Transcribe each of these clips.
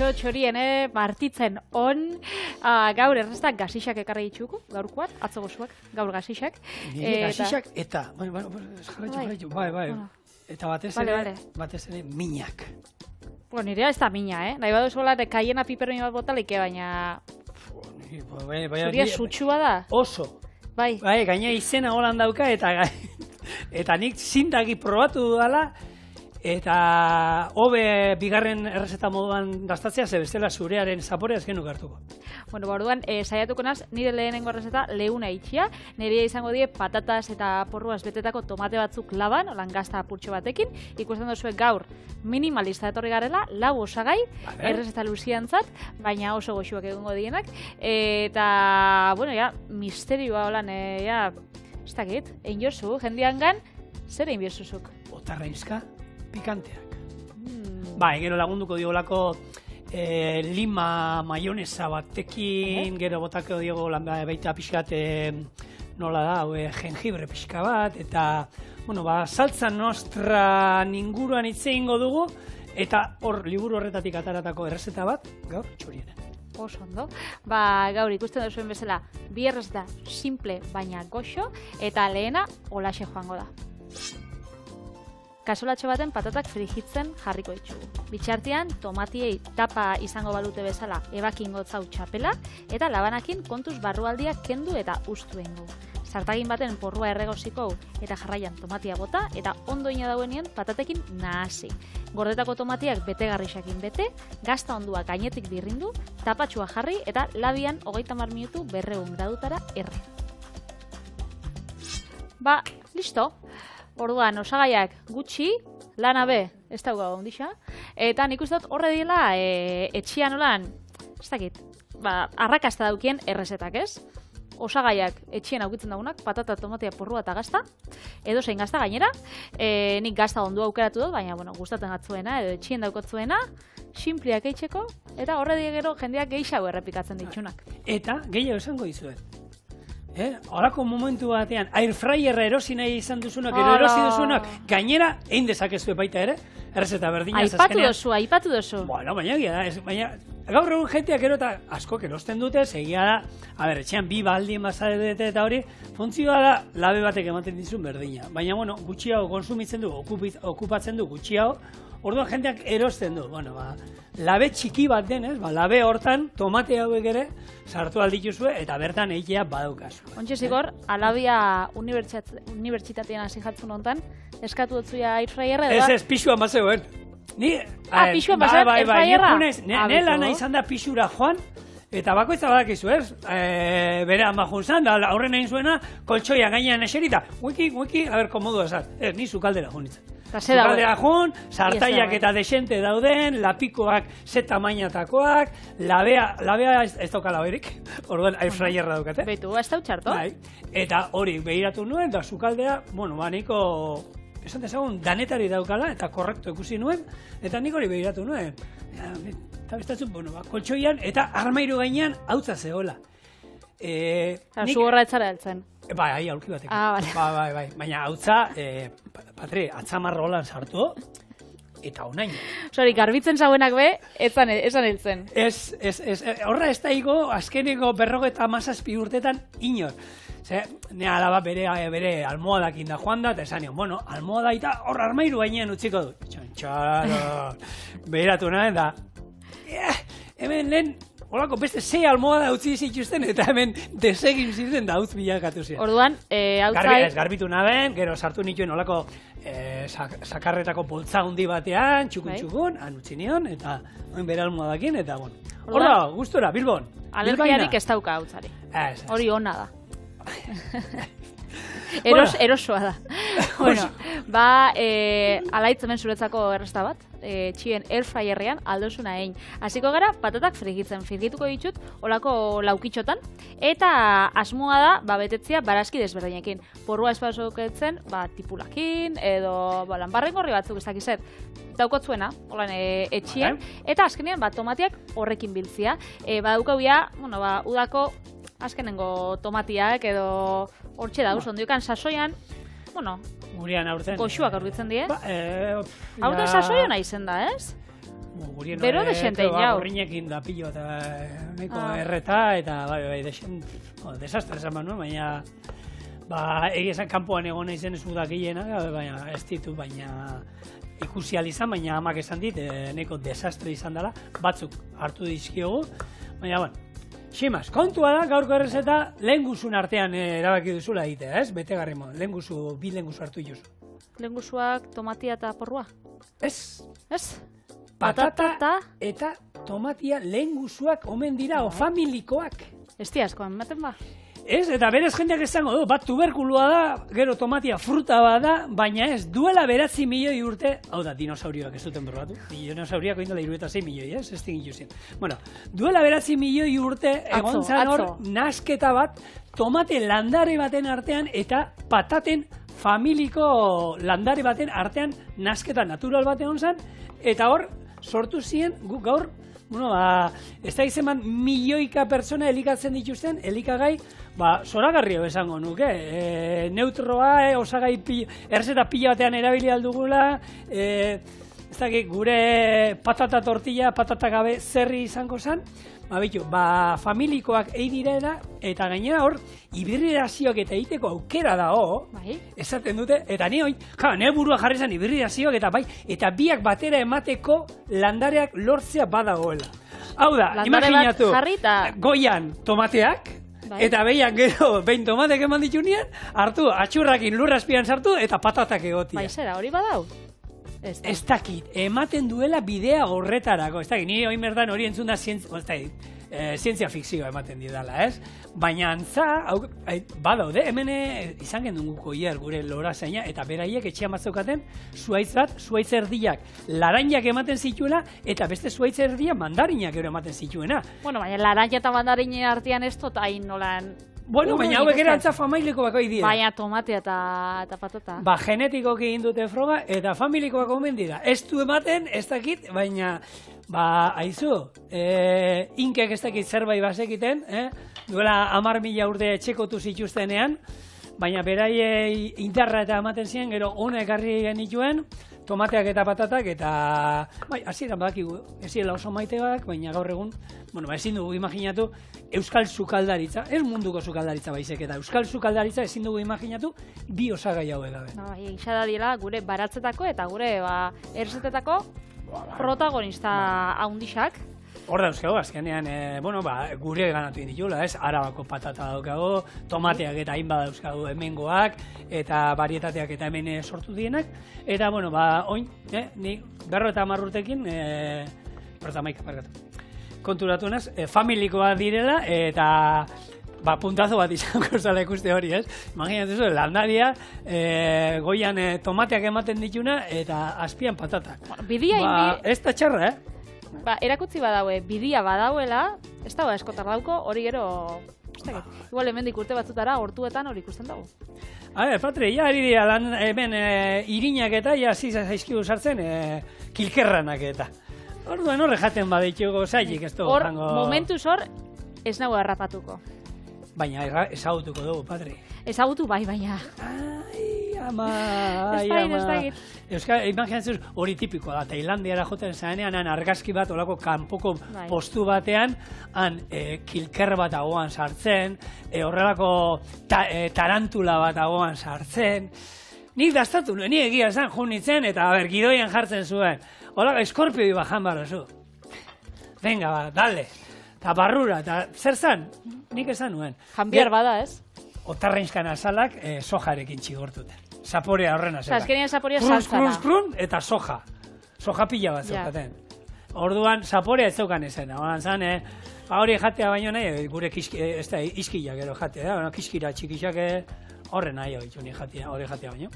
edo txorien, partitzen on. Gaur errezta gasixak ekarri ditugu, gaurkoan, atzo gozuak, gaur gasixak. Nire gasixak eta, jarraitu. Bai. Eta batez ere minak. Bueno, nirea ez da mina, Nahi badu zola, kaiena piperoni bat botalik, baina... Zuria sutxua da? Oso. Bai, gaina izena holan dauka eta nik zindagi probatu dudala eta hobe bigarren errezeta moduan dastatzea, ze bestela zurearen zaporea ez genuk hartuko. Bueno, orduan, saiatuko naz, nire lehenengo errezeta leuna itxia, nire izango die patatas eta porruaz betetako tomate batzuk laban, holan gazta apurtxo batekin, ikusten duzue gaur minimalista etorri garela, lau osagai, errezeta luziantzat, baina oso goxuak egongo dienak, eta, bueno, misterioa holan, ez dakit, egin jozu, jendiangan, zer egin biozuzuk? Otarrainzka pikanteak. Gero lagunduko diolako lima maionesa batekin, gero botako diogo baita pixkat nola da, jengibre pixka bat, eta, saltza nostra inguruan hitz egingo dugu, eta hor, liburu horretatik ataratako errezeta bat, gaur, txorienen. Oso ondo. Gaur ikusten duzuen bezala, bi errezeta simple baina goxo, eta lehena holaxe joango da. Kasolatxo baten patatak frijitzen jarriko ditugu. Bitxartean, tomatiei tapa izango balute bezala ebakingo zau txapela, eta labanakin kontuz barrualdiak kendu eta ustu egingo. Zartagin baten porrua erregoziko eta jarraian tomatia bota, eta ondo ina dauenien patatekin nahasi. Gordetako tomatiak betegarrixakin bete, gazta ondua gainetik birrindu, tapatxua jarri eta labian 30 minutu 200 gradutara erre. Listo. Orduan, osagaiak gutxi, lana be, ez dauka ondisa, eta nik uste dut horre dila etxian olan, ez dakit, arrakasta daukien errezetak, ez? Osagaiak etxien aukitzen dagunak, patata, tomatea, porrua eta gazta, edo zein gazta gainera, nik gazta ondu aukeratu dut, baina, gustatzen gatzuena, edo etxien daukotzuena, simpliak eitzeko, eta horre gero jendeak geixau errepikatzen ditxunak. Eta, gehiago esango dizuet. Horako momentu batean, airfryerra erosi nahi izan duzunak, erosi duzunak, gainera, egin dezakezue baita ere, errezeta berdina azkenean. Aipatu dozu. Bueno, baina gaur egun jenteak ero eta asko erosten dute, segia da, etxean bi baldien bazadete eta hori, funtzioa da, labe batek ematen dizun berdina. Baina, gutxiago konsumitzen du, okupatzen du gutxiago, orduan jenteak erosten du. Labe txiki bat denez, labe hortan, tomate hauek ere, sartu aldituzue, eta bertan egitea badaukazu. Ontxe zigor, Alabia unibertsitatean hasi jatzun hontan, eskatu dutzuia airfryerra edo? Ez, pixuan bazegoen. Pixuan bazegoen airfryerra? Ne lana izan da pixura joan, eta bakoitza badakizu, ez? Bere amajun zan, da aurren egin zuena, koltsoia gainean eserita, wiki, komodu esat. Ez, ni zukaldera jonitzen. Zukaldera joan, sartaiak eta desente dauden, lapikoak ze tamainatakoak, labea ez dauka laberik, orduan airfryerra daukate. Beitu, ez dau txarto. Eta hori behiratu nuen, da zukaldera, niko, esan dezagun, danetari daukala, eta korrektu ikusi nuen, eta nik hori behiratu nuen. Eta bestatzen, koltsoian, eta armairu gainean, hautza zegoela. Zu horra etzara heltzen. Bai, aurki batekin. Bai. Baina hautza, Patri, atzamarro holan sartu, eta onaino. Sori, garbitzen zauenak be, esan heltzen. Horra ez da higo, azkeneko 57 urtetan inor. Ne alaba bere almohadakin da joan da, eta esan nion, almohada eta hor armairu gainean utziko du. Txantxaro, behiratu nahen da. Hemen lehen, holako beste 6 almohada utzi zituzten, eta hemen desegin ziren da utz bilakatu ziren. Orduan, hautzai... Garbitu naben, gero sartu nituen holako sakarretako poltza hundi batean, txukun, han utzi nion, eta bere almohadakin, eta bueno. Hola, gustora, Bilbon. Alergiarik ez dauka hautzari. Hori ona da. Erosoa da. Alaitz hemen zuretzako errezta bat, txien airfryerrean aldosuna egin. Hasiko gara, patatak frigituko ditut, olako laukitxotan, eta asmoa da, betetzea barazki desberdinekin. Porrua espazoketzen, tipulakin, edo lanbarren gorri batzuk ez dakizet, daukotzuena, etxien, eta azkenean, tomatiak horrekin biltzia. Badaukauia, udako azkenengo tomatiak, edo hortxe dauz, ondiokan sasoian, Gurean aurten. Goxuak aurkitzen die. Aurten sasoiona izen da, ez? Gurien Bero desente jau. Gorrinekin da pilo eta nahiko erreta, eta bai, desastre esan manuen, baina egia esan kanpoan egon naizen ez udakilena, baina ez ditu, baina ikusi izan, baina amak esan dit, nahiko desastre izan dela, batzuk hartu dizkiogu, baina, bueno, Ximas, kontua da, gaurko errezeta lehengusuen artean erabaki duzula egitea, ez? Betegarri mo, bi lehengusu hartu ituzu. Lehengusuak tomatia eta porrua? Ez. Ez? Patata eta tomatia lehengusuak omen dira, o familikoak. Ez diazko, ematen ba? Ez, eta berez jendeak esango du, bat tuberkulua da, gero tomatia fruta bat da, baina ez, duela 9 milioi urte, hau da, dinosaurioak ez duten probatu, dinosauriak oindela 76 milioi, ez dingitu zen. Bueno, duela 9 milioi urte, egon zan hor, nasketa bat, tomate landare baten artean, eta pataten familiko landare baten artean, nasketa natural bat egon zan, eta hor, sortu ziren, guk gaur, ez da izan milioika pertsona elikatzen dituzten, elikagai, zoragarrio esango nuke, neutroa, osagai erzeta pila batean erabili aldugula, ez dakit, gure patata tortilla, patata gabe zerri izango zen, familikoak direla, eta gainera hor, hibridazioak eta egiteko aukera dago, esaten dute, eta ne burua jarri zen hibridazioak, eta biak batera emateko landareak lortzea badagoela. Hau da, imaginatu, goian tomateak, eta behian gero, behin tomateak eman ditu nien, hartu, atxurrakin lurrazpian sartu, eta patatak egotia. Baizera, hori badau? Ez dakit, ematen duela bidea horretarako, ez dakit, nire hori merdan hori entzun da zientzia fikzioa ematen didala, ez? Baina antza, badaude, hemen izan gendun guko gure lora zaina, eta beraiek etxean batzeukaten, zuaitz bat, zuaitz erdiak, laranjak ematen zituela, eta beste zuaitz erdiak mandarinak ero ematen zituena. Bueno, baina laranja eta mandarinen artean ez dut hain nolan... Bueno, baina hauek ere antza familiko bako dira. Baina tomatea eta patata. Genetikoki egin dute froga eta familikoak omen dira. Ez du ematen, ez dakit, baina, aizu, inkek ez dakit zerbait bazekiten, duela 10.000 urte txekotu zituztenean, baina beraiei indarra eta ematen ziren, gero hona ekarri genituen, tomateak eta patatak, eta, hasieran badakigu, ez zirela oso maiteak, baina gaur egun, ezin dugu imaginatu, euskal sukaldaritza, ez munduko sukaldaritza baizik, eta euskal sukaldaritza ezin dugu imaginatu, bi osagai hauek gabe. Isa da dira gure baratzetako eta gure errezetetako protagonista haundixak. Hor dauzkago, azkenean, gure ganatu inditula, ez? Arabako patata daukago, tomateak eta hainbat dauzkago hemengoak, eta varietateak eta hemen sortu dienak. Eta, oin, ni 50 urtekin, konturatu naz, familikoa direla, eta puntazo bat izango zala ikuste hori, ez? Imaginatu zu, landaria, goian tomateak ematen dituna, eta azpian patatak. Ez da txarra, Erakutzi badaue, bidia badauela, ez dago eskotar dauko, hori gero, igual hemendik urte batzutara, hortuetan hori ikusten dago. Patri, ja ari dira hemen irinak eta ja zaizkigu sartzen kilkerranak eta. Orduan horre jaten baditugu zailik ez dugu jango... Hor, momentuz hor, ez nago errapatuko. Baina ezagutuko dugu, Patri. Ezagutu baina. Ez dakit. Euskal, imaginatzen hori tipikoa da, Tailandiara joten zanean, argazki bat, olako kanpoko postu batean, kilker bat agoan sartzen, horrelako tarantula bat agoan sartzen. Nik daztatu nuen, ni egia esan junitzen, eta gidoian jartzen zuen. Olako, eskorpioi bajan barra zu. Venga, dale. Eta barrura, eta zer zan? Nik esan nuen. Janbiar bada, ez? Otarreinskan azalak sojarekin txigortuten. Zaporea horrena zela. Azkenean zaporea saltzara. Krun, eta soja. Soja pila bat zeukaten. Orduan, zaporea ez zeukan ezen. Horan zan, hori jatea baino nahi, gure izkila gero jatea. Kiskira txikixak horren nahi hori jatea baino.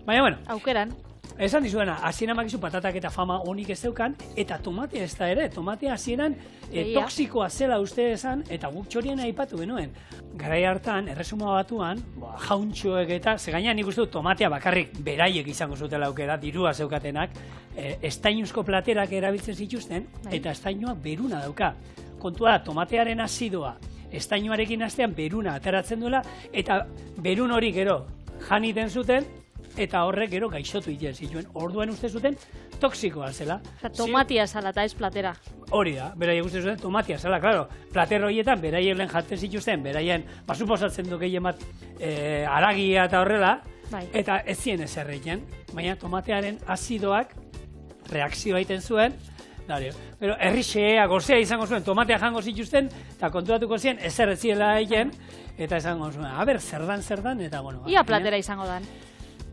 Baina, bueno. Aukeran. Esan dizuena, hasieran bakizu patatak eta fama honik ez zeukan, eta tomatea ez da ere. Tomatea hasieran toksikoa zela uste esan, eta guk txorien aipatu genuen. Garai hartan, erresuma batuan, jauntxoek eta, zegainan nik uste dut tomatea bakarrik beraiek izango zutela aukera, dirua zeukatenak, estainuzko platerak erabiltzen zituzten, eta estainoak beruna dauka. Kontua da, tomatearen azidoa, estainoarekin hastean beruna ateratzen duela, eta berun hori gero janiten zuten, eta horrek gero gaixotu egiten zituen. Orduan uste zuten toksikoa zela. Tomatia zala eta ez platera. Hori da, beraiek uste zuten tomatia zela, klaro. Plater horietan, beraiek lehen jaten zituzten, beraien, suposatzen du gehien bat haragia eta horrela, eta ez zien ez erreiten, baina tomatearen azidoak reakzioa egiten zuen, pero errixea, gozea izango zuen, tomatea jango zituzten, eta konturatuko ziren, ezer ez ziela egiten, eta izango zuen, zer dan, eta bueno. Ia platera izango dan.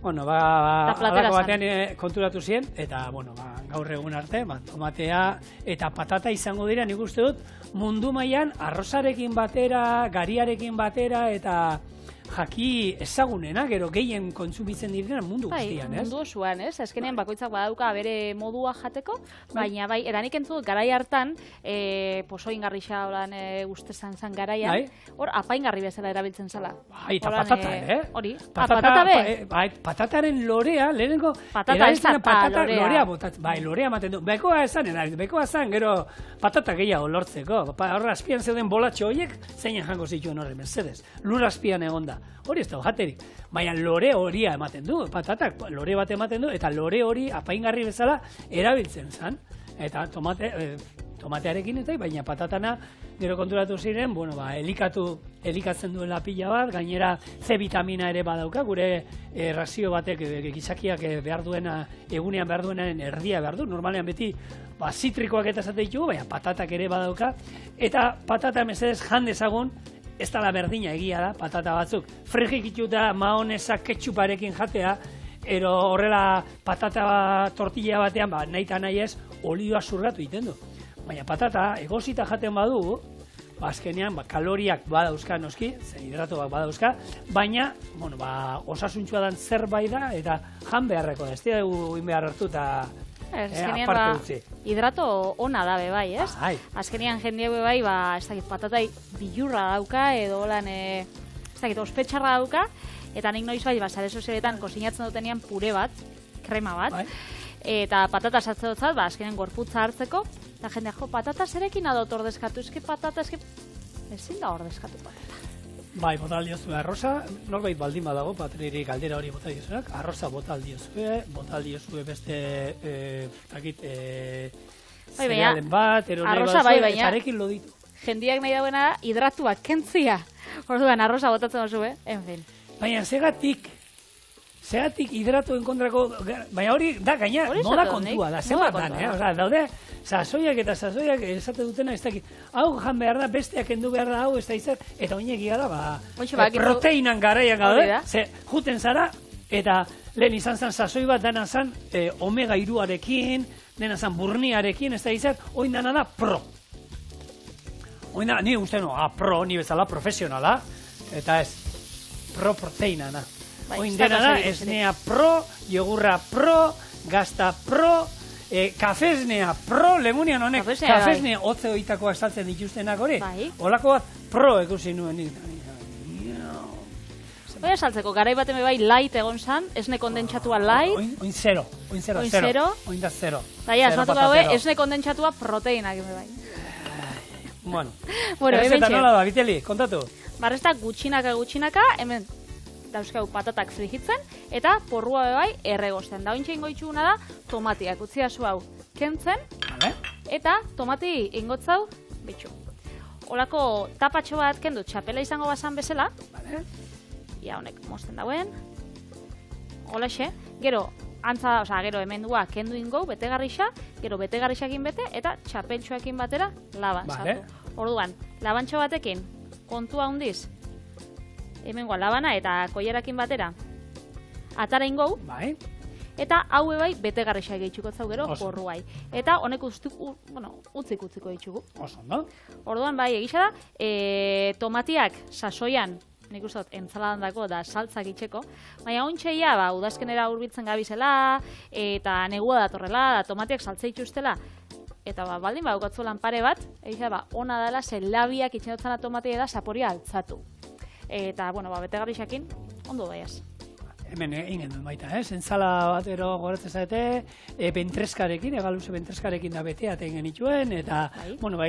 Bueno, alako batean konturatu ziren, eta bueno, gaur egun arte, tomatea eta patata izango dira, nik uste dut, mundu mailan arrozarekin batera, gariarekin batera, eta jaki ezagunena, gero gehien kontsumitzen direna mundu guztian, ez? Mundu osoan, ez? Azkenean bakoitzak badauka bere modua jateko, baina eranik entzut, garai hartan, pozoingarrixa holan ustezan zan garaian, hor apaingarri bezala erabiltzen zala. Eta patata, hori, patata be? Patataren lorea, lehenengo, patata ez da lorea botatzen, lorea ematen du. Bekoa zan, gero patata gehiago lortzeko. Horra azpian zeuden bolatxo horiek, zeinen jango zituen horre, Mercedes. Lur azpian egonda. Hori ez da jaterik. Baina lore horia ematen du, patatak lore bat ematen du, eta lore hori apaingarri bezala erabiltzen zen. Eta tomatearekin eta, baina patatana gero konturatu ziren, elikatzen duela pila bat, gainera C vitamina ere badauka, gure razio batek gizakiak behar duena, egunean behar duenaren erdia behar du, normalean beti zitrikoak eta zate ditugu, baina patatak ere badauka, eta patata mesedez jan dezagun, ez dala berdina egia da, patata batzuk. Frigik ituta maonesa ketxuparekin jatea, ero horrela patata tortilla batean, nahi eta nahi ez, olioa zurratu egiten du. Baina patata, egozita jaten badu, azkenean kaloriak badauzka noski, hidratoak badauzka, baina, osasuntxua dan zerbait da, eta jan beharreko da, ez dira egin behar hartu eta azkenean hidrato ona da bai, ez? Azkenean jende bai, ez dakit patatai bilurra dauka, edo holan, ez dakit ospetxarra dauka, eta nik noiz bai, sare sozialetan kozinatzen dutenean pure bat, krema bat, eta patata sartzen dutzat, azkenean gorputza hartzeko, eta jendeak patata zerekin adot ordezkatu, patata, ezin da ordezkatu patata. Bai, bota aldiozue arroza, norbait baldin badago, patriri galdera hori bota diozunak, arroza bota aldiozue beste, zerealen bat, arroza bai, baina, zarekin loditu. Jendiak nahi dauena hidratuak kentzia, orduan arroza botatzen duzu, en fin. Baina, segatik hidratuen kontrako, baina hori da gaina, moda kontua da, zenbat dan, daude, sasoiak esate dutena, ez dakit, hau jan behar da, besteak endu behar da, hau ez da izan, eta oinegia da, proteinan garaian gaude, juten zara, eta lehen izan zen sasoi bat, dana zen omega iruarekin, dena zen burniarekin, ez da izan, oin dana da pro. Oin da, ni uste pro, ni bezala profesionala, eta ez, pro proteinana. Oin dena da, esnea pro, jogurra pro, gazta pro, kafesnea pro, lemunian honek, kafesnea hotze oitakoa saltzen dituztenak hori, holako bat pro ekusi nuen. Oia saltzeko, garai baten bai light egon zan, esne kondentsatua light. Oin zero. Oin da zero. Daia, esmatu gaue, esne kondentsatua proteinak bai. Bueno, errezeta nola da, Biteli, kontatu. Barrezta gutxinaka, hemen dauzkau patatak frigitzen, eta porrua bai erregosten. Da ointxe ingoitxuguna da, tomatiak utzia zu hau kentzen, eta tomati ingotzau, bitxu. Olako tapatxo bat kendu txapela izango bazan bezala, ia honek mozten dauen, holaxe, gero hemendua kendu ingo, betegarrixa, gero betegarrixakin bete, eta txapeltxoekin batera laban sartu. Orduan, labantxo batekin, kontua hundiz, hemengoa labana eta koierakin batera atara ingou, eta hau bai betegarrixa egitxuko zau gero porruai. Eta honek utziko ditugu. Orduan bai egisa da, tomatiak sasoian, nik uste dut entzaladan dako da saltzak itxeko, baina ontseia udazkenera hurbiltzen gabizela, eta negua datorrela, da tomatiak saltze itxustela, eta baldin badukatzuelan pare bat, egisa ona dela, ze labiak itxen dutzen tomatia da saporia altzatu. Eta, betegarrixakin, ondo baiaz. Hemen egin duen baita, entzala bat ero goratzen zaite, bentreskarekin, egaluze bentreskarekin da beteat egin genituen, eta,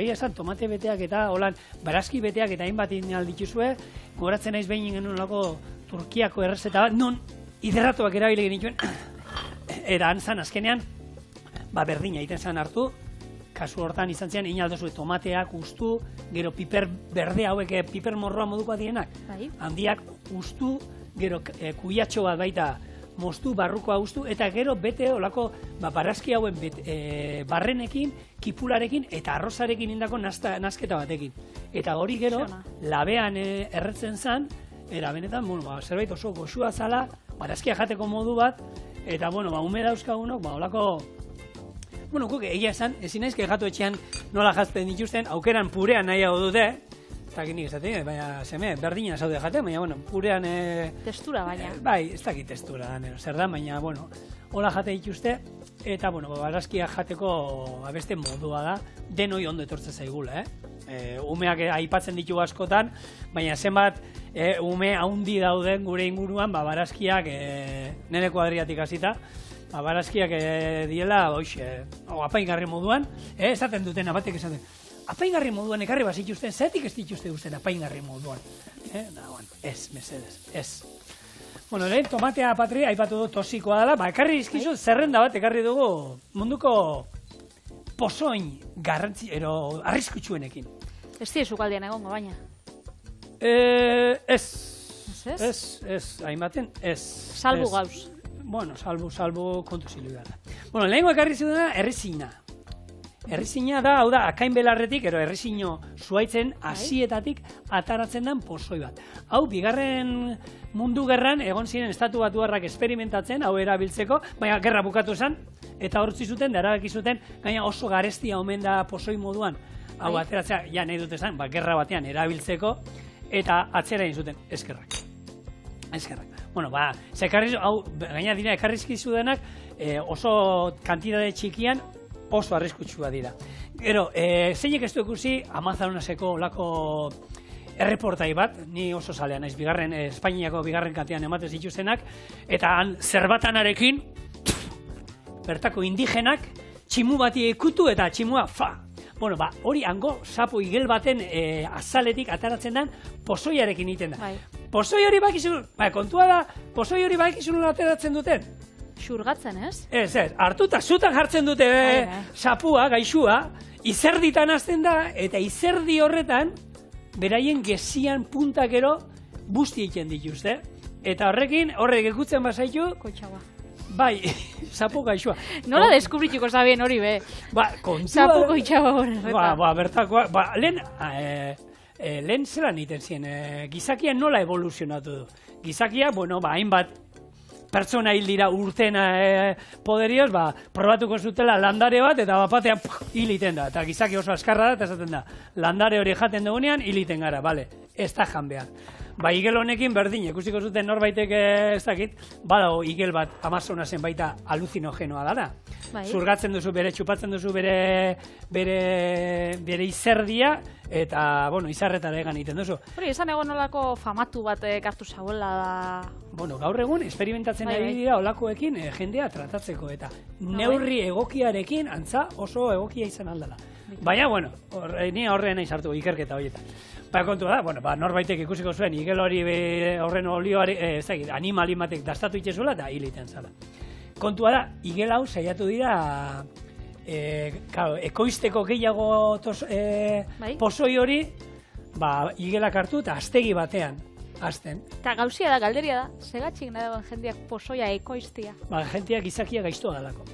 esan tomate beteak eta, holan, barazki beteak eta hainbat aldituzue, goratzen naiz behin genuen lako Turkiako errezeta bat, non hidratoak erabili genituen, eta antzan azkenean, berdina egiten zen hartu, kasu hortan izan zian, inaldozu tomateak, ustu, gero piper berde hauek, piper morroa modukoa dienak, handiak ustu, gero kuiatxo bat baita, moztu, barrukoa ustu, eta gero bete olako barazki hauen barrenekin, kipularekin eta arrozarekin indako nasketa batekin. Eta hori gero, labean erretzen zen, era benetan, zerbait oso goxua zala, barazkia jateko modu bat, eta, ume dauzkagunok, olako, guk egia esan, ezin naiz gatu etxean nola jazten dituzten, aukeran purean nahiago dute, eta nik esaten, baina seme, berdina zaude jate, baina, purean... Testura, baina. Bai, ez dakit testura, zer da, baina, hola jate dituzte, eta, barazkia jateko beste modua da, denoi ondo etortze zaigula, umeak aipatzen ditu askotan, baina zenbat ume haundi dauden gure inguruan, barazkiak nire kuadriatik hasita, barazkiak diela, apaingarri moduan, esaten duten, batek esaten, apaingarri moduan ekarri bazituzten, zetik ez dituzte guztien apaingarri moduan. Ez, mesedez, ez. Lehen tomatea patria, aipatu du tosikoa dela, ekarri izkizu zerrenda bat ekarri dugu munduko pozoin garrantzi, arriskutsuenekin. Ez dira sukaldian egongo, baina? Ez, hainbaten, ez. Salbu gauz. Salbu kontu zilu da. Lehenko ekarri ziduna errizina. Errizina da, hau da, akain belarretik, errizino zuaitzen hasietatik ataratzen den pozoi bat. Hau, bigarren mundu gerran, egon ziren estatu batuarrak esperimentatzen, hau erabiltzeko, baina gerra bukatu zen, eta hortzi zuten, da erabaki zuten, gaina oso garestia omen da pozoi moduan, hau ateratzea, ja nahi dute zen, gerra batean erabiltzeko, eta atzera egin zuten, eskerrak. Hau, gaina dira, ekarrizkizu denak, oso kantitate txikian, oso arriskutsua dira. Gero, zeinek ez du ikusi Amazonaseko olako erreportai bat, ni oso zalea naiz, Espainiako bigarren kantian ematez dituztenak, eta zerbatanarekin, bertako indigenak, tximu bati ikutu eta tximua, hori hango sapo igel baten azaletik ataratzen den pozoiarekin egiten da. Pozoi hori bakizun, kontua da, pozoi hori bakizun ateratzen duten. Xurgatzen, ez? Ez, hartuta zutan jartzen dute sapua, gaixua, izerditan hasten da, eta izerdi horretan, beraien gezian puntakero busti egiten dituzte. Eta horrek ikutzen bazaitu... Koitxaua. Bai, sapu gaixua. Nola deskubrituko zabien hori, be? Sapu koitxaua horretan. Bertakoa, lehen zelan egiten ziren, gizakia nola evoluzionatu du. Gizakia, hainbat pertsona hil dira urten poderioz, probatuko zutela landare bat, eta batean hiliten da. Eta gizaki oso askarra da, eta esaten da, landare hori jaten dugunean, hiliten gara, ez da jan behar. Igel honekin berdin, ikusiko zuten norbaitek ez dakit, badago igel bat Amazonasen baita aluzinogenoa dara. Zurgatzen duzu txupatzen duzu bere izerdia, eta, izarretara egan egiten duzu. Hori, esan egon olako famatu bat kartu zauela da... Gaur egun, experimentatzen ari dira olakoekin jendea tratatzeko, eta neurri egokiarekin antza oso egokia izan aldala. Baina, ni horrean nahi sartu ikerketa horietan. Kontua da, norbaitek ikusiko zuen, igel hori horren olioari, animali batek dastatu itxezuela eta hiliten zala. Kontua da, igel hau saiatu dira, ekoizteko gehiago pozoi hori, igelak hartu eta astegi batean. Eta gauzia da, galderia da, segatxik nahi dagoen jendeak pozoia ekoiztia. Jendeak izakia gaiztoa dalako.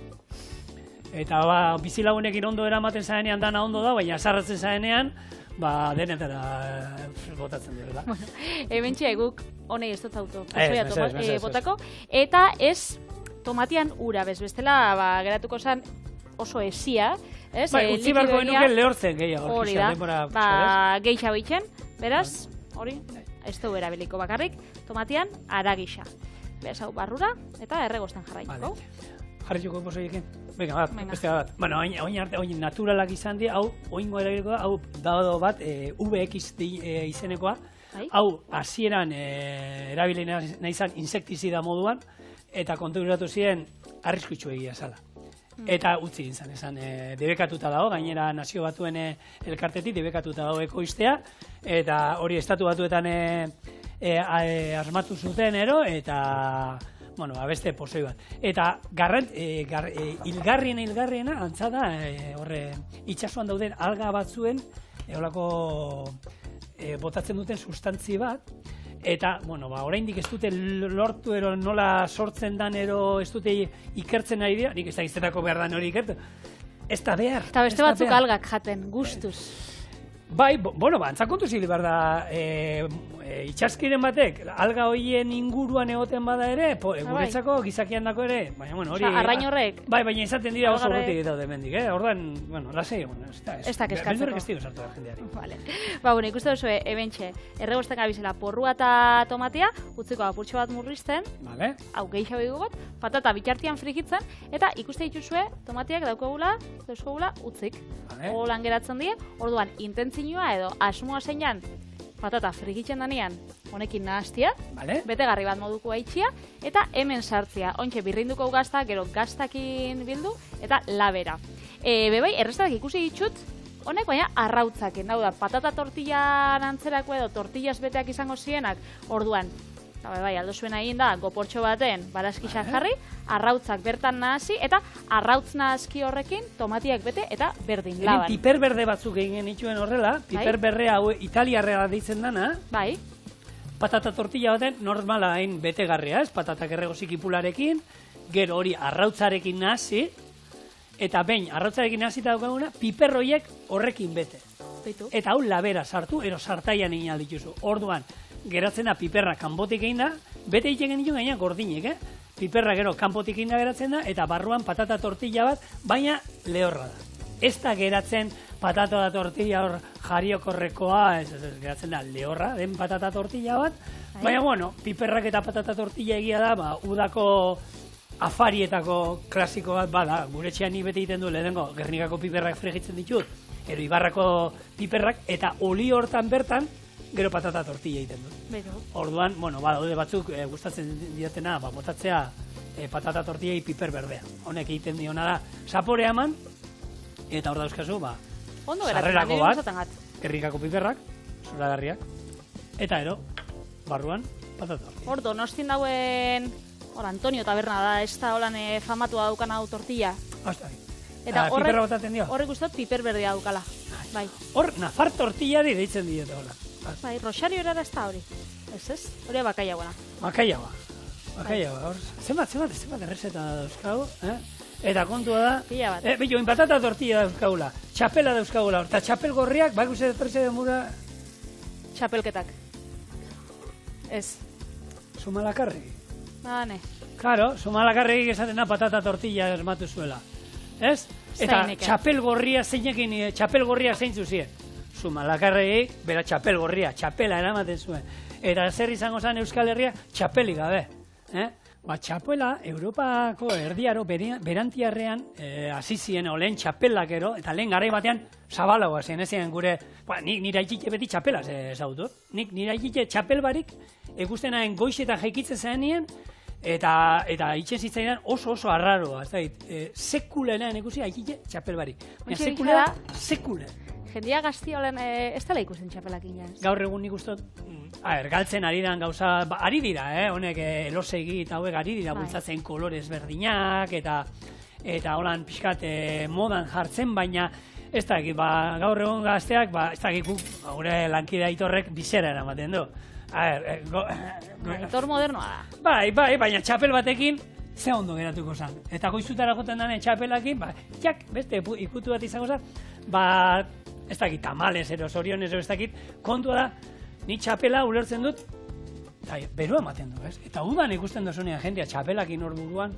Eta bizilagunekin ondo eramaten zaenean dana ondo da, baina sarratzen zaenean, denetara botatzen direla. Ebentxea guk honei ez dut auto, pozoia botako, eta ez tomatian ura bestela geratuko zen oso esia. Utzi barko genuke lehortzen gehiago. Hori da, geixa bitzen, beraz, hori, ez du erabiliko bakarrik, tomatian aragisa. Beraz hau barrura eta erregosten jarraituko. Jarrituko pozoiekin? Venga, beste bat. Oin naturalak izan dira, hau, oingo erabiliko da, hau dado bat, VX izenekoa, hau, hasieran erabili nahi izan insektizida moduan, eta konturatu ziren arriskutsu egia zala. Eta utzi gintzen, esan, debekatuta dago, gainera Nazio Batuen elkartetik debekatuta dago ekoiztea, eta hori estatu batuetan asmatu zuten, eta bueno, beste pozoi bat. Eta hilgarriena antza da, horre, itsasoan dauden alga batzuen, holako botatzen duten sustantzi bat, eta, bueno, oraindik ez dute lortu nola sortzen dan ez dute ikertzen ari dira, nik ez da iztetako behar dan hori ikertu. Ez da behar. Eta beste batzuk algak jaten, gustuz. Bai, bueno, antzakontu zili behar da, itxaskiren batek, alga hoien inguruan egoten bada ere, guretzako gizakian dako ere, baina, bueno, hori... Arrain horrek... Bai, baina izaten dira oso urrutik daude mendik, orduan, bueno, lasei egon, ez da keskatzeko. Bildurrek ez digo sartu da jendeari. Vale. Ba, bueno, ikuste duzu, ebentxe, erregostak abizela porrua eta tomatia, utziko apurtxo bat murrizten, hau gehiago dugut, patata bitartian frikitzen, eta ikuste dituzue, tomatiak daukagula utzik. Holan geratzen die, orduan, intentzinua edo asmoa zeinan, patata frikitzen danean, honekin nahaztia, betegarri bat moduko haitxia, eta hemen sartzea, ontxe birrinduko gazta, gero gaztakin bildu, eta labera. Bebai, errestadak ikusi ditut, honek baina arrautzaken, hau da, patata tortillan antzerako edo tortillas beteak izango zienak, orduan, bai, aldo zuen egin da, goportxo baten barazkixan jarri, arrautzak bertan nahasi, eta arrautz nahazki horrekin tomatiak bete eta berdin laban. Piper berde batzuk egin ituen horrela, piper berrea hau italiarrera deitzen dana, patata tortilla baten normala hain betegarria, patatak erregozik ipularekin, gero hori arrautzarekin nahasi, eta behin arrautzarekin nahasita daukaguna, piper horiek horrekin bete. Eta hau labera sartu, ero sartaian egin aldituzu. Orduan, geratzen da piperra kanpotik egin da, bete egiten ditu gainak gordinek, Piperra gero kanpotik egin da geratzen da, eta barruan patata tortilla bat, baina lehorra da. Ez da geratzen patata tortilla hor jariokorrekoa, geratzen da lehorra, den patata tortilla bat, baina bueno, piperrak eta patata tortilla egia da, udako afarietako klasiko bat bada, gure etxean ni bete egiten du, lehenengo Gernikako piperrak frigitzen ditut, ero Ibarrako piperrak, eta oli hortan bertan, gero patata tortilla egiten du. Orduan, bueno, daude batzuk gustatzen diatena, botatzea patata tortillai piper berdea. Honek egiten diona da, saporea eman, eta hor dauzkazu, sarrerako bat, Gernikako piperrak, zoragarriak, eta ero, barruan, patata tortilla. Hor, Donostin dauen, Antonio taberna da, ez da holan famatua daukana hau tortilla. Eta horrek guztot piper berdea daukala. Hor, nafar tortilla deitzen diote hola. Bai, Rosario era ez da hori. Ez? Hori bakaiagoa. Bakaiagoa. Hor, zenbat errezeta dauzkagu, Eta kontua da, behin patata tortilla dauzkagula, txapela dauzkagula, eta txapel gorriak, bak uste tortilla demura... Txapelketak. Ez. Zumalakarri. Ne. Claro, Zumalakarri esaten da patata tortilla esmatu zuela. Ez? Eta txapel gorria zeinekin, txapel gorria zein zuzien. Zumalakarri, bera txapel gorria, txapela eramaten zuen. Eta zer izango zen Euskal Herria, txapelik gabe. Txapela, Europako erdiaro berantiarrean hasi ziren lehen txapelakero, eta lehen garai batean zabalagoa zen, ez ziren gure, nire haitxite beti txapela zautu. Nire haitxite txapel barik, ikustenaren goizetan jaikitzen zenien, eta itxen zitzaidan oso arraroa, sekulenean ikusi haitxite txapel barik. Sekule. Jendia gazti olen ez dela ikusten txapelakin jaz. Gaur egun nik ustot, galtzen ari dan gauza, ari dira, honek elosegi eta hauek ari dira bultzatzen kolorez berdinak, eta holan pixkat modan jartzen, baina ez dakit, gaur egun gazteak, ez dakit gure lankide Aitorrek bizera eramaten du. Aitor modernoa da. Bai, baina txapel batekin, ze ondo geratuko zen. Eta goizutara joten dane txapelakin, beste ikutu bat izango zen, ez dakit, tamales, sorionez, ez dakit, kontua da, ni txapela ulertzen dut, berua ematen du, ez? Eta udan ikusten dozunean jendea txapelakin hor buruan,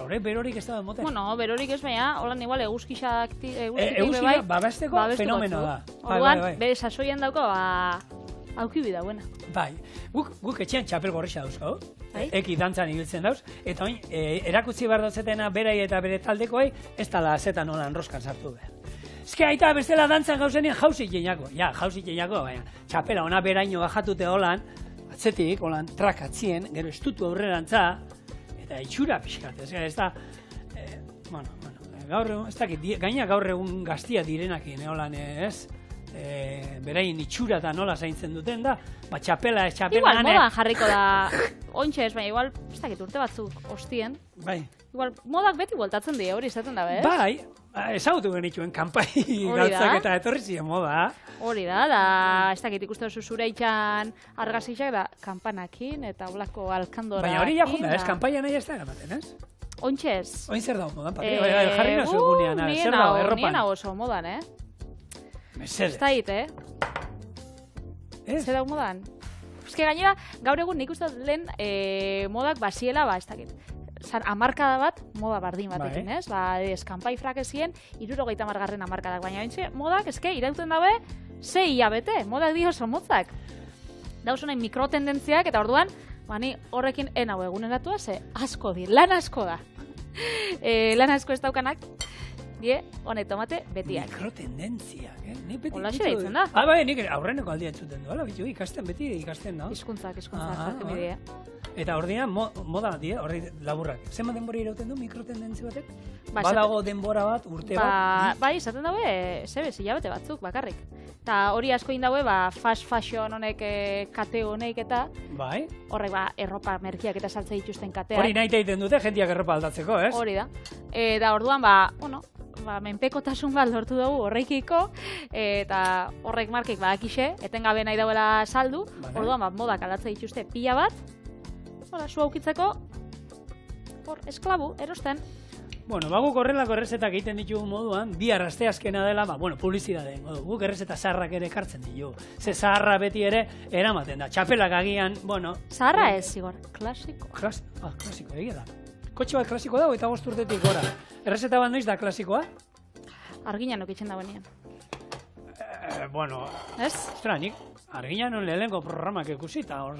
horre, berorik ez da moten. Bueno, berorik ez baina, holan igual eguzkixak Eguzkia, babesteko fenomeno da. Orduan, bere sasoian dauko, aukibi da, buena. Bai, guk etxean txapel gorrixa dauzko, eki dantzan ibiltzen dauz, eta oin, erakutzi behar dutzetena berai eta bere taldekoei, ez tala zetan holan roskan sartu behar. Ezke aita bestela dantzan gauzenien jausik jeinako, baina txapela ona beraino bajatute holan, atzetik, holan trakatzien, gero estutu aurrerantza, eta itxura pixkat, ez da, gaur egun, ez dakit, gaina gaur egun gaztia direnakin, holan, ez? beraien itxura eta nola zaintzen duten da, txapela ez txapela. Igual modan jarriko da, ointxe ez, baina igual, ez dakit urte batzuk ostien. Bai. Igual, modak beti bueltatzen die, hori izaten da, bez? Bai, ezagutu genituen kanpai galtzak eta etorri ziren moda. Hori da, ez dakit ikuste duzu zure itxan argazixak da, kampanakin eta olako alkandorakin. Baina hori jakun da, ez, kanpaia nahi ez da eramaten, ez? Ointxe ez. Oin zer dago modan, Patri? Jarri nazu egunean, zer dago, erropan? Nien hau oso modan, Mesedes. Ez da hit, Zer dago modan? Eske gainera, gaur egun nik uste lehen modak basiela, ez dakit. Amarkada bat, moda bardin batekin, ez? Eskampai frakezien, 70. amarkadak, baina bintxe, modak, eske, irauten dabe, 6 hilabete, modak dio oso motzak. Dauz honain mikrotendentziak, eta orduan, ni horrekin enau eguneratu, ze asko di, lan asko da. Lan asko ez daukanak, die, honek tomate, betiak. Mikrotendenziak, Hola xera ditzen da. Bai, nik aurreneko aldia entzuten du, beti ikasten, no? Hizkuntzak, jartzen bidea. Eta ordean, moda die, horri laburrak. Zema denbora irauten du mikrotendentzi batek? Badago denbora bat, urte bat? Bai, izaten daue, hilabete batzuk, bakarrik. Eta hori asko indaue, fast fashion honek, kate honek eta... Bai. Horrek, erropa merkiak eta saltze dituzten kateak. Hori nahi egiten dute, jentiak erropa aldatzeko, ez? Hori da. Eta orduan, menpekotasun bat lortu dugu horrekiko, eta horrek markek badakixe, etengabe nahi dauela saldu, orduan, modak aldatze dituzte pila bat, zu aukitzeko, esklabu, erosten. Guk horrelako errezetak egiten ditugu moduan, bihar asteazkena dela, publizidade modu. Guk errezeta zaharrak ere ekartzen ditugu. Ze zaharra beti ere eramaten da. Txapelak agian, Zaharra ez, Igor, klasiko. Klasiko, egia da. Kotxe bat klasiko dago eta 5 urtetik gora. Errezeta bat noiz da klasikoa? Arginan okitzen dago nien. Ez? Ostra, nik arginan lehenko programak ikusi eta hor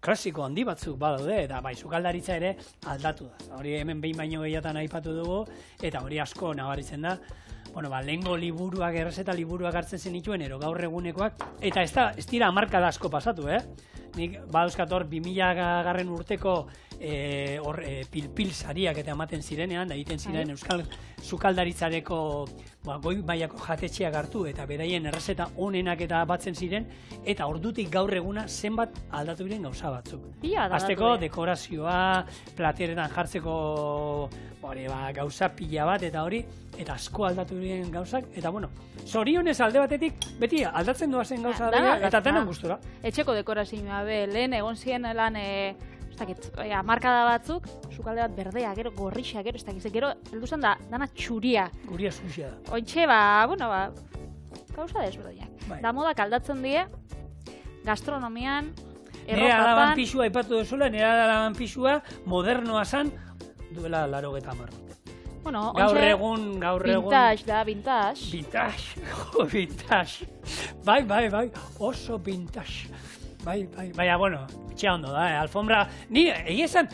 klasiko handi batzuk badaude, eta sukaldaritza ere aldatu da. Hori hemen behin baino gehiatan aipatu dugu, eta hori asko nabaritzen da. Lehengo liburuak, errezeta liburuak hartzen zenituen, gaur egunekoak, eta ez dira hamarkada asko pasatu, Nik badauzkator 2000 urteko pil sariak eta ematen zirenean, da egiten ziren euskal sukaldaritzareko goi mailako jatetxeak hartu eta beraien errezeta onenak eta batzen ziren, eta ordutik gaur eguna zenbat aldatu diren gauza batzuk. Azteko dekorazioa, plateretan jartzeko gauza pila bat eta hori, eta asko aldatu diren gauzak, eta zorionez alde batetik beti aldatzen duazen gauza dira, eta tenen gustura. Etxeko dekorazioa lehen egon ziren lan markada batzuk, sukalde bat berdea, gero gorrixa, gero ez dakiz, gero helduzan da, dana txuria. Guria susia da. Ointxe, gauza desberdinak. Da modak aldatzen die, gastronomian, errokatan... Nera alaban pixua ipatu duzula, nera alaban pixua modernoa zan duela 80 marrot. Gaur egun... Vintage da, vintage. Vintage. Bai, oso vintage. Baina, etxea ondo da, alfombra... Ni, esan,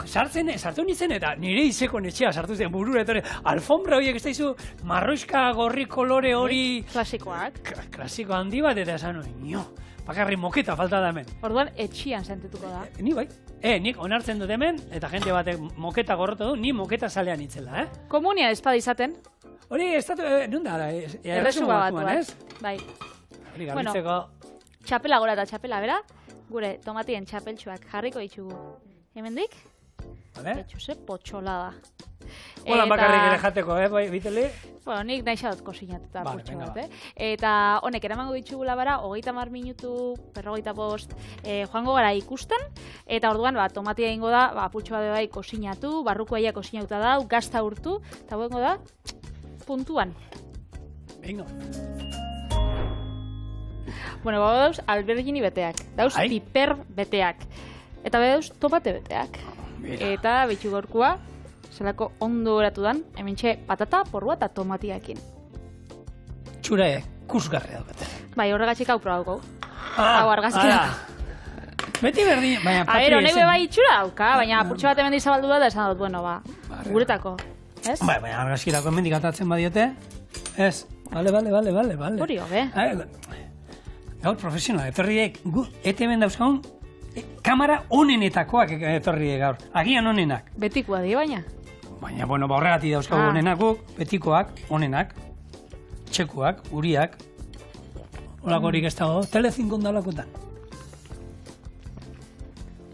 sartu nintzen eta nire izeko etxea sartu zen burura eta alfombra horiek ez daizu marroiska gorri kolore hori... Klasikoak. Klasiko handi bat eta esan nio, bakarri moketa falta da hemen. Orduan etxian sentituko da. Ni bai. Nik onartzen dut hemen eta jente batek moketa gorrotu du, ni moketa salean itzela, Komunia espada izaten. Hori, estatu, nunda da, erresuma batuan, Bai. Hori garbitzeko... Txapela gora eta txapela, bera? Gure tomatien txapeltxuak jarriko ditugu. Hemendik? Etxuse potxola da. Hola, bakarrik ere jateko, biteli? Nik nahi xadot kosinatuta purtsu bat, Eta honek eramango ditugula bara, 30 minutu, 45, joango gara ikusten, eta orduan, tomatia egingo da, purtsu bat bai kosinatu, barrukoaia kosinatuta da, gazta urtu, eta guengo da, puntuan. Bingo. Dauz albergini beteak, dauz piper beteak, eta dauz tomate beteak. Eta bitxu gorkua, zelako ondo oratu dan, hementxe patata, porrua eta tomatiakin. Txura kusgarria daukate. Bai, horregatxik hau probauko. Hau argazkia. Beti berdin, baina patria ezen. Honek bai txura dauka, baina purtsu bat hemen dizabaldu da, da esan dut, guretako. Baina argazkirako hemen dikatatzen badiote, ez? Bale. Hori hobe. Gaur profesional, etorriek, hemen dauzkaun, kamera onenetakoak etorriek gaur. Agian onenak. Betikoa di baina. Baina, horregatik dauzkagu onenak, betikoak, onenak. txekuak, uriak, olakorik ez dago, Telezinkon dalakotan.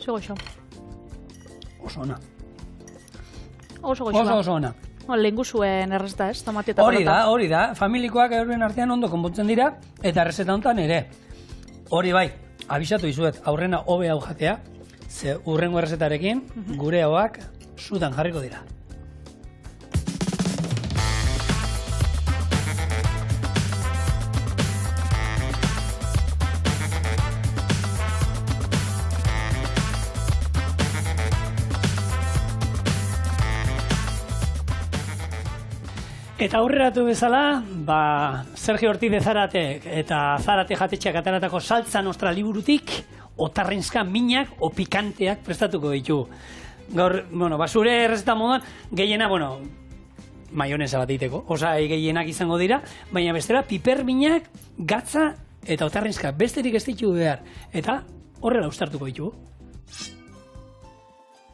Zo goxo. Oso ona. Oso goxoa. Oso ona. Lehengu zuen errezta ez, tomate eta patata. Hori da. Familikoak euren artean ondo konpontzen dira, eta errezeta honetan ere. Hori bai, abisatu izuet, aurrena hobe hau jatea, ze urrengo errezetarekin, gure hauak sudan jarriko dira. Eta aurreratu bezala, Sergio Ortiz de Zarate eta Zarate jatetxeak ateratako saltza nostra liburutik, otarrenska minak o pikanteak prestatuko ditu. Gaur, zure errezeta moduan, gehiena, maionesa bat egiteko, osai gehienak izango dira, baina bestela piper minak, gatza eta otarrenska besterik ez ditu behar. Eta horrela ustartuko ditu.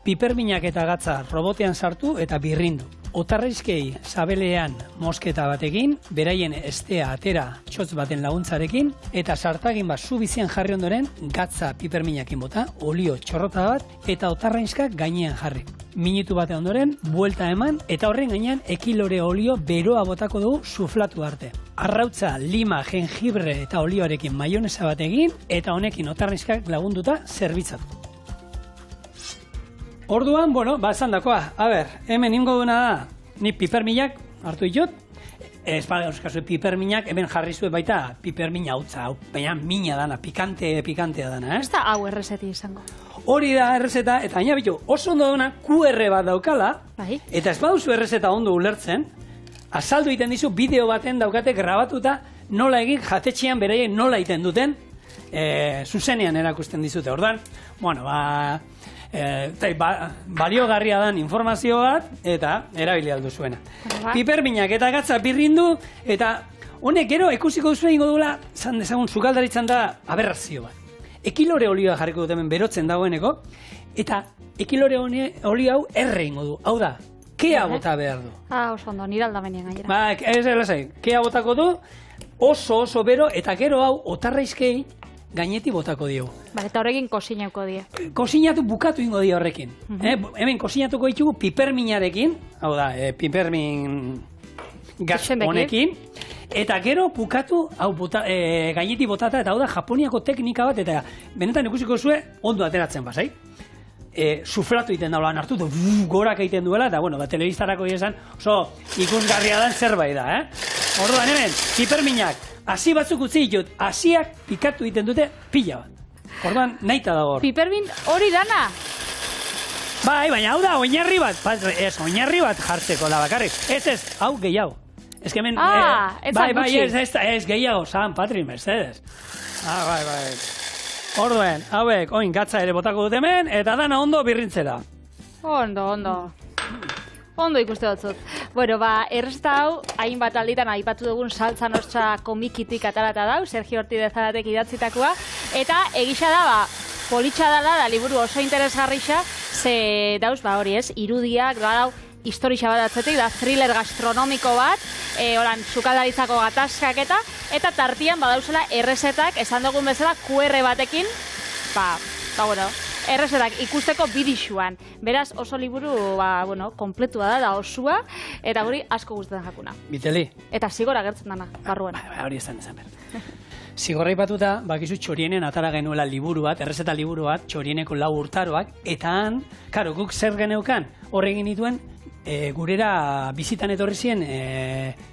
Piperminak eta gatza robotean sartu eta birrindu. Otarrizkei sabelean mosketa batekin, beraien estea atera txotz baten laguntzarekin, eta sartagin bat zu bizian jarri ondoren, gatza piperminakin bota, olio txorrota bat, eta otarrizkak gainean jarri. Minutu bate ondoren, buelta eman, eta horren gainean ekilore olio beroa botako dugu suflatu arte. Arrautza, lima, jengibre eta olioarekin maionesa batekin, eta honekin otarrizkak lagunduta zerbitzatu. Orduan, esan dakoa, hemen ingo duena da, ni piperminak hartu ditut, ez euskazu piperminak, hemen jarri zuen baita pipermina hautza, baina mina dana, pikantea dana, Ez da hau errezeti izango. Hori da errezeta, eta baina bitu, oso ondo duna QR bat daukala, eta ez baduzu errezeta ondo ulertzen, azaldu egiten dizu bideo baten daukate grabatuta nola egin jatetxean beraien nola egiten duten, zuzenean erakusten dizute. Ordan, baliogarria dan informazio bat eta erabili aldu zuena. Piperminak eta gatza birrindu eta honek gero ikusiko duzu egingo duela, zan dezagun sukaldaritzan da aberrazio bat. Ekilore olioa jarriko dut hemen berotzen dagoeneko eta ekilore olio hau erre ingo du. Hau da, kea bota behar du. Oso ondo, nire aldamenean gainera. Ez lasai, kea botako du, oso bero eta gero hau otarraizkei gaineti botako diogu. Eta horrekin kozinatuko die. Kozinatu bukatu ingo dio horrekin. Hemen kozinatuko ditugu piperminarekin, hau da, pipermin gaz honekin, eta gero bukatu, hau gaineti botata, eta hau da, Japoniako teknika bat, eta benetan ikusiko zue, ondo ateratzen bazai. Suflatu egiten daulan hartu, gorak egiten duela, eta telebistarako esan oso ikusgarria dan zerbait da, Orduan hemen, piperminak, hasi batzuk utzi ditut, hasiak pikatu egiten dute pila bat. Orduan, nahita dago hor. Pipermin hori dana? Baina hau da, oinarri bat. Oinarri bat jartzeko da bakarrik. Ez, hau gehiago. Ez hemen... Ez gehiago, San Patri, Mercedes. Bai. Orduan, hauek, oin gatza ere botako dut hemen, eta dana ondo birrintzera. Ondo ikuste batzut. Errezta hau, hainbat alditan aipatu dugun saltza nostra komikitik atarata dau, Sergio Ortiz de Zaratek idatzitakoa, eta egisa da, politxa da liburu oso interesgarrixa, ze dauz, hori ez, irudiak, historia bat atzetik, da thriller gastronomiko bat, sukaldaritzako gatazkak eta tartian badauzela errezetak, esan dugun bezala, QR batekin, errezetak ikusteko bidixuan. Beraz, oso liburu, kompletua da osua, eta guri asko gustatzen jakuna. Biteli. Eta zigora gertzen dana, barruan. Hori esan behar. Zigorra ipatuta, bakizu txorienen atara genuela liburu bat, errezeta liburu bat, txorieneko 4 urtaroak, eta han, guk zer geneukan, horregin dituen, gurera bizitan etorri ziren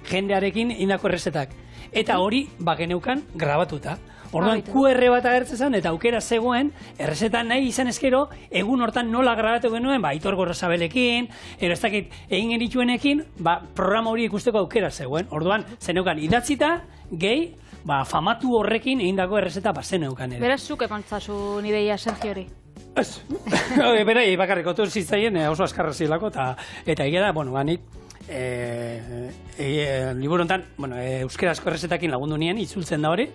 jendearekin indako errezetak. Eta hori, geneukan grabatuta. Orduan, QR bat agertzen zen, eta aukera zegoen, errezetan nahi izan ezkero, egun hortan nola grabatu genuen, Aitor Gorrozabelekin, ez dakit egin genituenekin, programa hori ikusteko aukera zegoen. Orduan, zeneukan idatzita, gehi, famatu horrekin egindako errezeta zeneukan ere. Beraz, zuk emantzazun ideia, Sergio hori? Ez. Berai, bakarrik otur zitzaien oso askarra zilako, eta egia da, nik liburu honetan, euskarazko errezetakin lagundu nien, itzultzen da hori,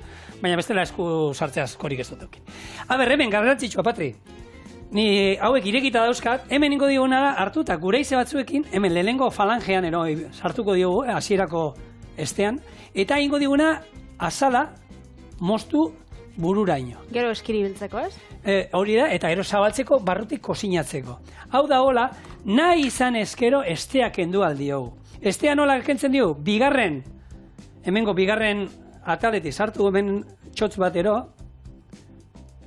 baina bestela esku sartzea askorik ez dut dukin. Hemen garrantzitsua, Patri. Ni hauek irekita dauzkat, hemen ingo dioguna da hartu eta gure ize batzuekin, hemen lehenengo falangean sartuko diogu, hasierako estean, eta ingo diguna azala moztu bururaino. Gero eskiribiltzeko, ez? Hori da, eta gero zabaltzeko, barrutik kozinatzeko. Hau da hola, nahi izan ezkero esteak kendu aldiogu. Estea nola kentzen diogu? Hemengo bigarren ataletik sartu hemen txotz batero,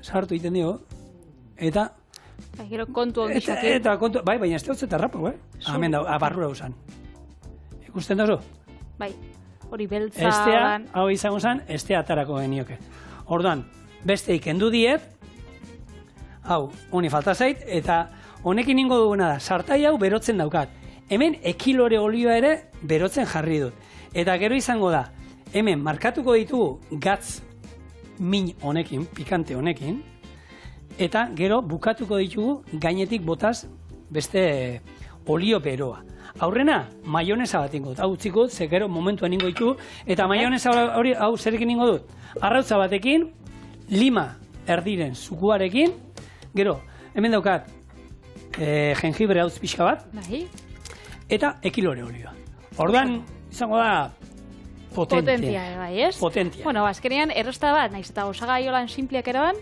sartu egiten diogu, eta... Gero kontu ondixatik. Eta kontu, bai, baina este hotzeta rapo, hemen da, barrura usan. Ikusten dozu? Bai, hori beltza... Estea, hau izango zen, estea atarako genioke. Orduan, beste ikendu diet, hau, honi falta zait, eta honekin ingo duguna da, sartai hau berotzen daukat. Hemen ekilore olioa ere berotzen jarri dut. Eta gero izango da, hemen markatuko ditugu gatz min honekin, pikante honekin, eta gero bukatuko ditugu gainetik botaz beste olio beroa. Aurrena, maionesa bat ingo dut. Hau utziko dut, ze gero momentuan ingo ditugu, eta maionesa hori hau zerekin ingo dut. Arrautza batekin, lima erdiren zukuarekin, gero, hemen daukat jengibre hautz pixka bat, eta ekilore olioa. Orduan, izango da, potentia, bai, ez? Potentia. Bueno, azkenean, erresta bat, naiz eta osagaiolan simpleak eraban,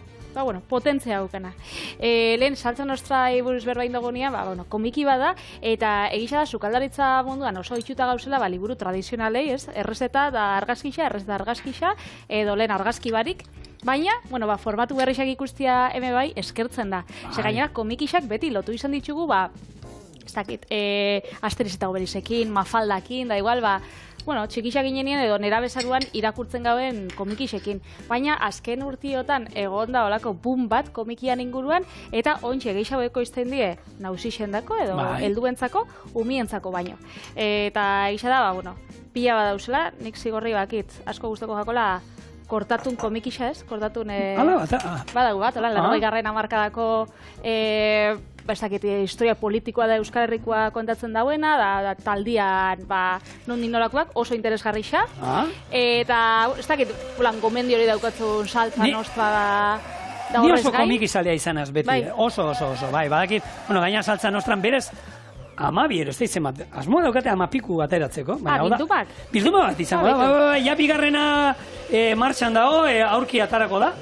potentzia gaukana. Lehen, saltza nostra buruz berbain dagoenean, komiki bada, eta egisa da, sukaldaritza munduan oso itxuta gauzela, liburu tradizionalei, ez? Errezeta da argazkixa, errezeta argazkixa, edo lehen argazki barik, baina, formatu berrixak ikustia hemen bai, eskertzen da. Ze gainera, komikixak beti lotu izan ditugu, ez dakit, Asterix eta Obelisekin, Mafaldakin, da igual, txikixak ginenean edo nera bezaruan irakurtzen gauen komikixekin. Baina azken urtiotan egon da olako boom bat komikian inguruan, eta ontxe gehiago izten die nausixendako edo helduentzako, umientzako baino. Eta gisa da, pila bat dauzela, nik zigorri bakit, asko gustoko jakola, kortatun komikixa ez, kortatun... Badago bat, 80. hamarkadako historia politikoa da Euskal Herrikoa kontatzen dauena, da taldian nondik norakoak oso interesgarrixa. Eta, ez dakit, gomendi hori daukatzun saltza nostra da horrez gai. Ni oso oso komikizalea izanaz beti, oso, bai, badakit, gaina saltza nostran berez, Amabiero, ez da izan bat, asmoa daukate amapiku bateratzeko. Bildumak? Bildumak bat izango da, ja bigarrena martxan dago, aurki atarako da.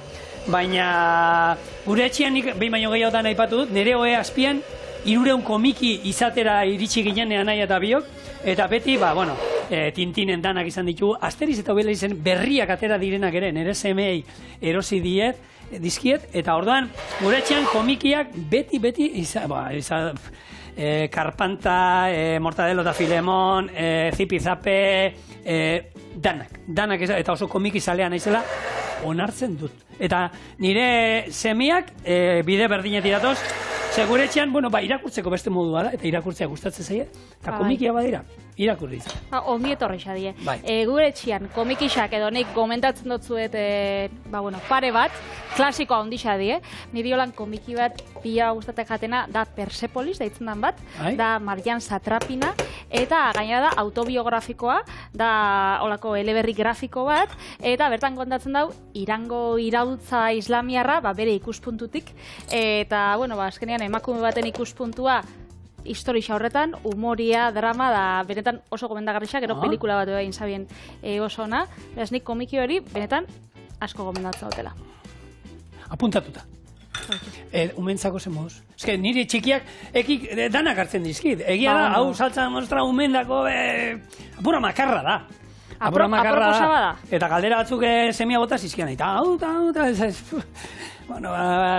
Baina gure etxean nik behin baino gehiagotan aipatu dut, nire hoe azpian 300 komiki izatera iritsi ginean nahi eta biok, eta beti, Tintinen danak izan ditugu, Asterix eta Obelixen berriak atera direnak ere, nire semei erosi dizkiet, eta orduan gure etxean komikiak beti Karpanta, Mortadelo eta Filemon, Zipizape, danak, eta oso komiki zalea naizela, onartzen dut. Eta nire semiak bide berdinetik datoz, segure etxean, irakurtzeko beste modua da, eta irakurtzea gustatzen zaie, eta komikia badira, irakurri izan. Ongi etorri xadie. Gure etxean, komikixak edo nik gomentatzen dutzuet, pare bat, klasikoa ondi xadie, niri holan komiki bat pila gustatek jatena da Persepolis, daitzen dan bat, da Marian Satrapina, eta gainera da autobiografikoa, da olako eleberri grafiko bat, eta bertan kontatzen dau, Irango iraultza islamiarra, bere ikuspuntutik, eta, azkenean emakume baten ikuspuntua historia horretan, humoria, drama, da benetan oso gomendagarrixa, gero pelikula bat egin zabien oso ona, beraz nik komiki hori benetan asko gomendatzen dutela. Apuntatuta. Umentzako zen moduz. Ez que niri txikiak ekik danak hartzen dizkit. Egia da, hau saltza mostra umendako apura makarra da. Aproposa bada. Eta galdera batzuk semia bota zizkian. Eta hau,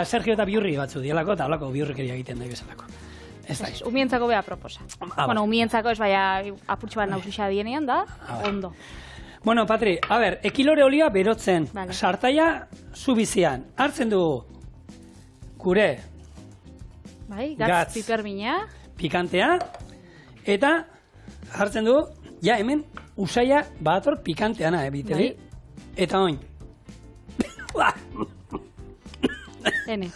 Sergio eta biurri batzu dielako, eta holako biurrikeria egiten da bezalako. Ez da. Umientzako beha proposa. Umientzako ez baina apurtxo bat nausixa dienean da, ondo. Bueno, Patri, ekilore olioa berotzen, sartaia zubizian, hartzen dugu gure gatz pipermina, pikantea, eta hartzen dugu, ja hemen, usaia badator pikanteana, biteli, eta oin. Hene.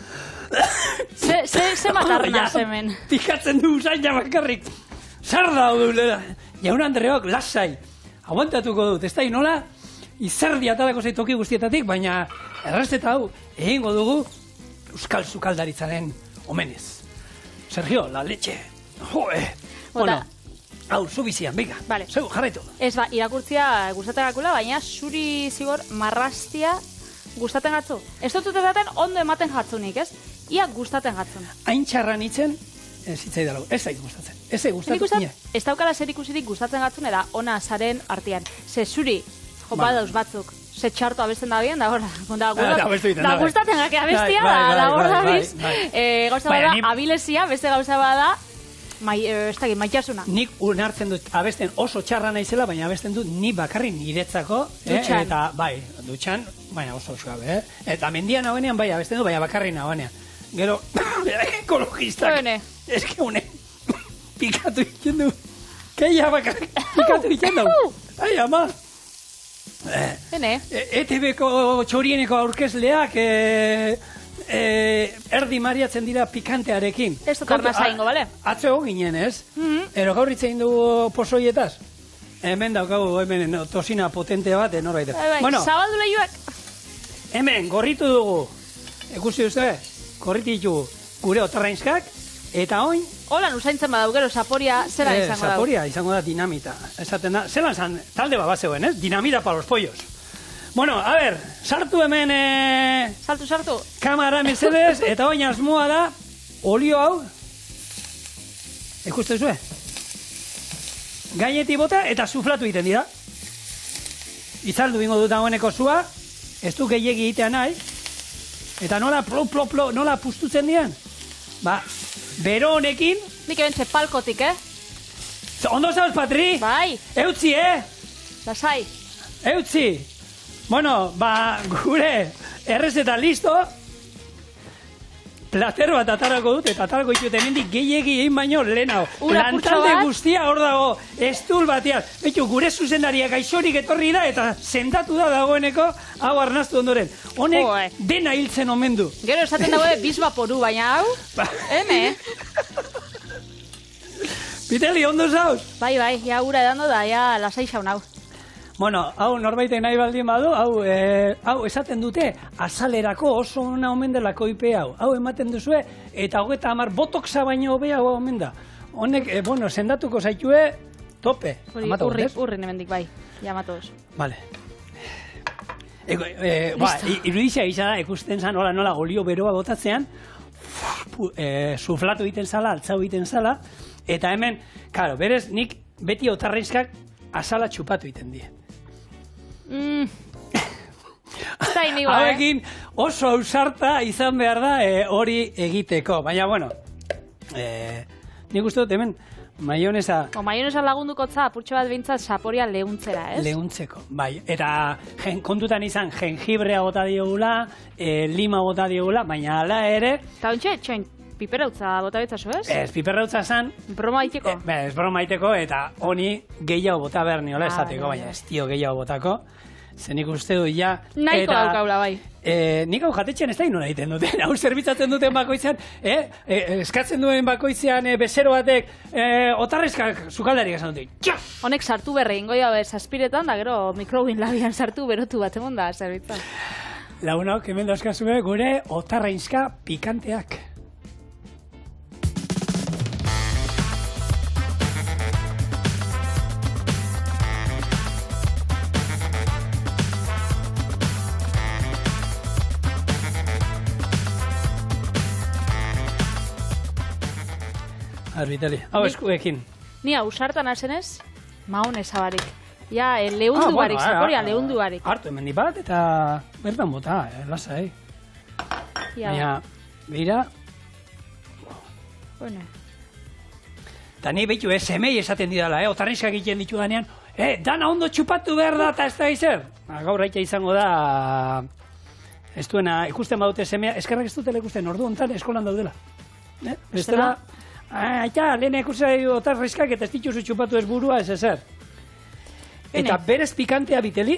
Ze matarna hemen. Pikatzen du usaia bakarrik. Zer da, jaun Andreok, lasai. Aguantatuko dut, ez da nola, izerdi atalako zaitoki guztietatik, baina errezeta hau egingo dugu euskal sukaldaritzaren omenez. Sergio, la leche. Bueno, Hau, zu bizian, biga. Vale. Zeu, jarraitu. Ez ba, irakurtzia gustatzen gakula, baina zuri zigor marrastia gustatzen gatzu. Ez dut edaten ondo ematen jatzunik, ez? Ia gustatzen jatzun. Hain txarran itzen, ez hitzai dalago, ez zait gustatzen. Ez zait Nik gustatzen. ez daukala zer ikusirik gustatzen gatzun, eda ona zaren artean. Ze zuri, badauz batzuk, ze txarto abesten da bien, da gustatzen gake abestia, da hor da biz. Gauza bada, abilesia, beste gauza bada, maitasuna. Nik unartzen dut abesten oso txarra naizela, baina abesten dut ni bakarri niretzako. Dutxan. Eta bai, dutxan, baina oso suabe. Eta mendian nagoenean bai abesten dut, baina bakarri nagoenean. Gero, ekologistak. Ez que une, pikatu itzen du. Keia bakarri, pikatu itzen du. Ai, ama. ETV-ko txorieneko aurkezleak erdi mariatzen dira pikantearekin. Ez dut arna zaingo, bale? Atzego ginen, ez? Ero gaur itzein dugu pozoietaz. Hemen daukagu, hemen tosina potente bat, norbait. Bueno, zabaldu lehioak. Hemen, gorritu dugu. Ikusi duzu, gorritu ditugu. Gure otarrainskak, eta oin... Holan, usaintzen badau, gero, Saporia zera izango dau. Saporia izango da dinamita. Esaten da, zelan zan, talde bat zegoen, ez? Dinamita para los pollos. Bueno, a ver, sartu hemen... Sartu. Kamara mesedez, eta oin asmoa da, olio hau, ikusten zuen? Gainetik bota eta suflatu egiten dira. Itzaldu bingo dut dagoeneko zua, ez du gehiegi egitea nahi, eta nola plo, nola pustutzen dian? Ba, bero honekin... Nik ebentze palkotik, Ondo zauz, Patri? Bai. Eutzi, Lasai. Eutzi. Bueno, ba, gure errezeta listo. Plater bat atarako dut, eta atarako ditut hemendik gehiegi egin baino lehenago. Lantalde guztia hor dago, estul batean. Betu, gure zuzendaria gaixorik etorri da, eta sentatu da dagoeneko, hau arnaztu ondoren. Honek dena hiltzen omen du. Gero esaten dago bizbaporu, baina hau, Piteli, ondo zauz? Bai, ja ura edando da, ja lasai xaun hau. Bueno, hau norbaitek nahi baldin badu, hau esaten dute, azalerako oso ona omen delako ipe hau. Hau ematen duzue, eta 30 botoxa baino hobea hau omen da. Honek, sendatuko zaitue, tope. Urrin hemendik bai, jamatoz. Vale. Irudizia izan da, ikusten zan, nola olio beroa botatzean, suflatu egiten zala, altzau egiten zala, eta hemen, karo, berez, nik beti otarraizkak azala txupatu egiten die. Hauekin oso ausarta izan behar da hori egiteko. Baina, bueno, nik uste dut hemen maionesa... Maionesa lagunduko apurtxo bat bintzat Saporia lehuntzera, ez? Lehuntzeko, bai. Eta kontutan izan jengibrea gota diogula, lima gota diogula, baina hala ere... Eta ontsa, txoin, piperautza bota betzazu, ez? Ez, piperautza zan... Broma aiteko? Ez, broma aiteko, eta honi gehiago bota behar niola esateko, baina ez tio gehiago botako. Zenik uste du, ja... Nahiko daukaula, bai. Nik hau jatetxean ez da ino egiten duten. Hau zerbitzatzen duten bakoitzean, eskatzen duen bakoitzean bezero batek, otarrezkak sukaldarik esan dute. Honek sartu berre ingo jabe zazpiretan, da gero mikrobin labian sartu berotu bat emon da zerbitzan. Lagunok, hemen dauzkazue gure otarrainzka pikanteak. Arbitali, hau eskuekin. Ni hau sartan asenez, maone zabarik. Ja, lehundu barik, Saporia lehundu barik. Hartu hemen bat eta bertan bota, lasai. Baina, beira... Bueno. Eta nahi behitu, semei esaten didala, otarrizkak egiten ditu danean, dana ondo txupatu behar da eta ez da izer. Gaur haita izango da... Ez duena, ikusten badute semea, eskerrak ez dutela ikusten, ordu ontan eskolan daudela. Bestela... Aita, lehen ikusten otarrizkak eta ez dituzu txupatu ez burua ez ezer. Eta berez pikantea biteli,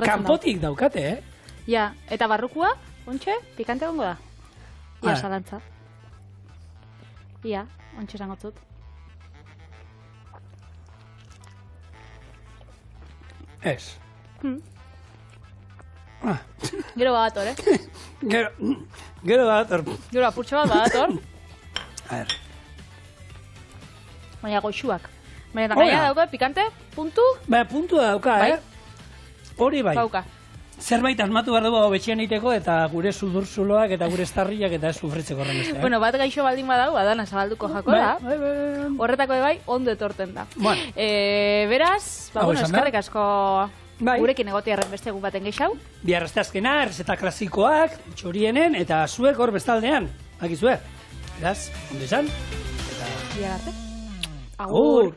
kanpotik daukate, Ja, eta barrukua, ontxe, pikante gongo da. Ia, salantza. Ia, ontxe zangotzut. Ez. Gero badator, Gero badator. Gero apurtxo bat badator. A ver. Baina goxuak. Baina, gaina dauka, pikante, puntu? Ba, puntua dauka, Bai. Hori bai. Dauka. Zerbait asmatu behar dugu betxean iteko eta gure sudurzuloak eta gure estarriak eta ez sufritzeko horren beste. Bueno, bat gaixo baldin badau, adana zabalduko jako da. Bai. Horretako bai, ondo etorten da. Bueno. Beraz, Hau esan da. eskerrik asko Bai. gurekin egotiarren beste egun baten gehiago. Bihar asteazkena, errezeta klasikoak, txorienen, eta zuek hor bestaldean. Akizue. Beraz, ondo izan. Bihar arte. Agur!